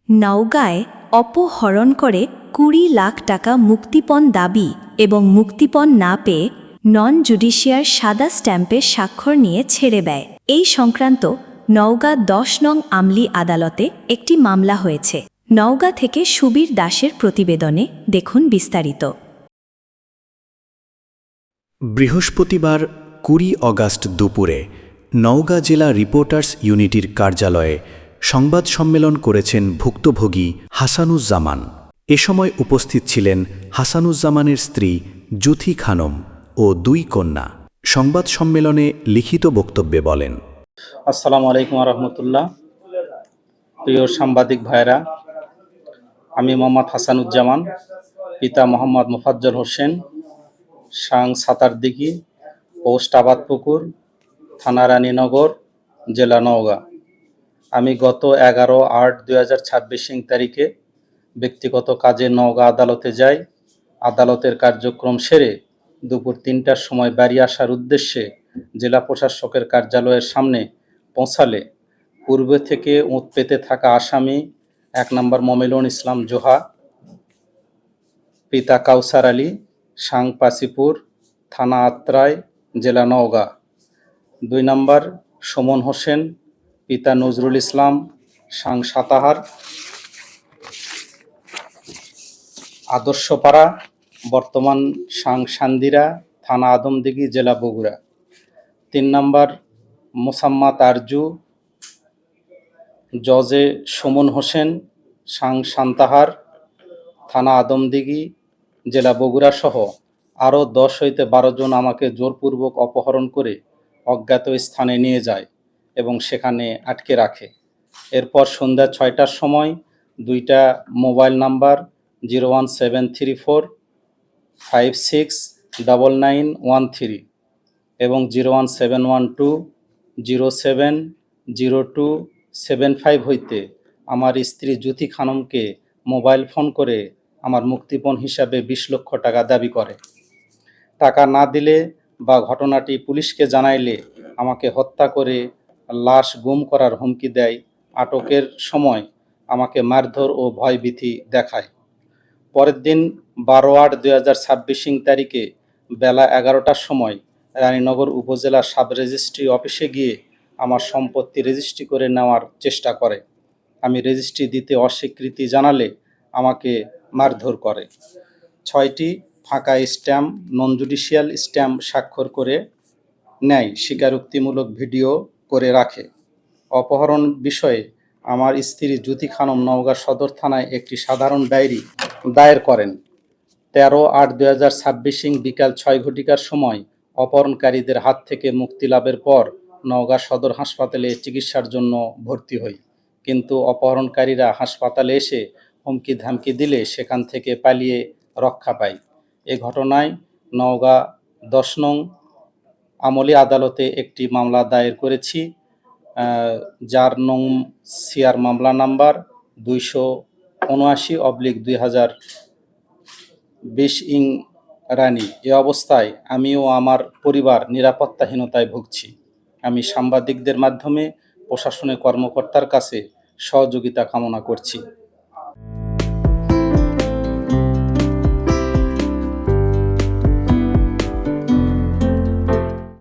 নওগাঁয় অপহরণ করে ২০ লাখ টাকা মুক্তিপণ দাবি এবং মুক্তিপণ না পেয়ে নন জুডিশিয়ার সাদা স্ট্যাম্পে স্বাক্ষর নিয়ে ছেড়ে দেয়। এই সংক্রান্ত নওগাঁ ১০ নং আমলি আদালতে একটি মামলা হয়েছে। নওগাঁ থেকে সুবীর দাসের প্রতিবেদনে দেখুন বিস্তারিত। বৃহস্পতিবার ২০ অগাস্ট দুপুরে নওগাঁ জেলা রিপোর্টার্স ইউনিটির কার্যালয়ে সংবাদ সম্মেলন করেছেন ভুক্তভোগী হাসানুজ্জামান। এ সময় উপস্থিত ছিলেন হাসানুজ্জামানের স্ত্রী জুথি খানম ও ২ কন্যা। সংবাদ সম্মেলনে লিখিত বক্তব্যে বলেন, আসসালামু আলাইকুম রহমতুল্লাহ। প্রিয় সাংবাদিক ভাইরা, আমি মোহাম্মদ হাসানুজ্জামান, পিতা মোহাম্মদ মোফাজ্জল হোসেন, সাং সাতারদিঘি, পোস্ট আবাদপুকুর, থানা রানীনগর, জেলা নওগাঁ। আমি গত ১১/৮/২০২৬ তারিখে ব্যক্তিগত কাজে নওগাঁ আদালতে যাই। আদালতের কার্যক্রম সেরে দুপুর ৩টার সময় বাড়ি আসার উদ্দেশ্যে জেলা প্রশাসকের কার্যালয়ের সামনে পৌঁছালে পূর্বে থেকে ওঁত পেতে থাকা আসামি ১ নম্বর মমিনুল ইসলাম জোহা, পিতা কাউসার আলী, সাং পাসিপুর, থানা আত্রাই, জেলা নওগাঁ। ২ নম্বর সুমন হোসেন, পিতা নজরুল ইসলাম, সাং সাতাহার, আদর্শপাড়া, বর্তমান সাং সান্দিরা, থানা আদমদিঘি, জেলা বগুড়া। ৩ নম্বর মোসাম্মাত আরজু, জজে সুমন হোসেন, সাং সান্তাহার, থানা আদমদিঘি, জেলা বগুড়া সহ আরও ১০ হইতে ১২ জন আমাকে জোরপূর্বক অপহরণ করে অজ্ঞাত স্থানে নিয়ে যায় এবং সেখানে আটকে রাখে। এরপর সন্ধ্যা ৬টার সময় ২টা মোবাইল নাম্বার 01734569913 এবং 01712070275 হইতে আমার স্ত্রী জুথি খানমকে মোবাইল ফোন করে আমার মুক্তিপণ হিসাবে ২০ লক্ষ টাকা দাবি করে। টাকা না দিলে বা ঘটনাটি পুলিশকে জানাইলে আমাকে হত্যা করে লাশ গুম করার হুমকি দেয়। আটকের সময় আমাকে মারধর ও ভয়ভীতি দেখায়। পরের দিন ১২/৮/২০২৬ তারিখে বেলা ১১টার সময় রানীনগর উপজেলা সাব রেজিস্ট্রি অফিসে গিয়ে আমার সম্পত্তি রেজিস্ট্রি করে নেওয়ার চেষ্টা করে। আমি রেজিস্ট্রি দিতে অস্বীকৃতি জানালে আমাকে মারধর করে। ৬টি ফাঁকা স্ট্যাম্প, নন জুডিশিয়াল স্ট্যাম্প স্বাক্ষর করে নেয়, স্বীকারোক্তিমূলক ভিডিও করে রাখে। অপহরণ বিষয়ে আমার স্ত্রী জুথি খানম নওগাঁ সদর থানায় একটি সাধারণ ডায়েরি দায়ের করেন। ১৩/৮/২০২৬ বিকাল ৬ ঘটিকার সময় অপহরণকারীদের হাত থেকে মুক্তি লাভের পর নওগাঁ সদর হাসপাতালে চিকিৎসার জন্য ভর্তি হই। কিন্তু অপহরণকারীরা হাসপাতালে এসে হুমকি ধামকি দিলে সেখান থেকে পালিয়ে রক্ষা পাই। এ ঘটনায় নওগাঁ ১০ নং আমলি আদালতে একটি মামলা দায়ের করেছি, যার নং সিআর মামলা নাম্বার ২৭৯/২০২০ রানী। এ অবস্থায় আমি ও আমার পরিবার নিরাপত্তাহীনতায় ভুগছি। আমি সাংবাদিকদের মাধ্যমে প্রশাসনের কর্মকর্তার কাছে সহযোগিতা কামনা করছি।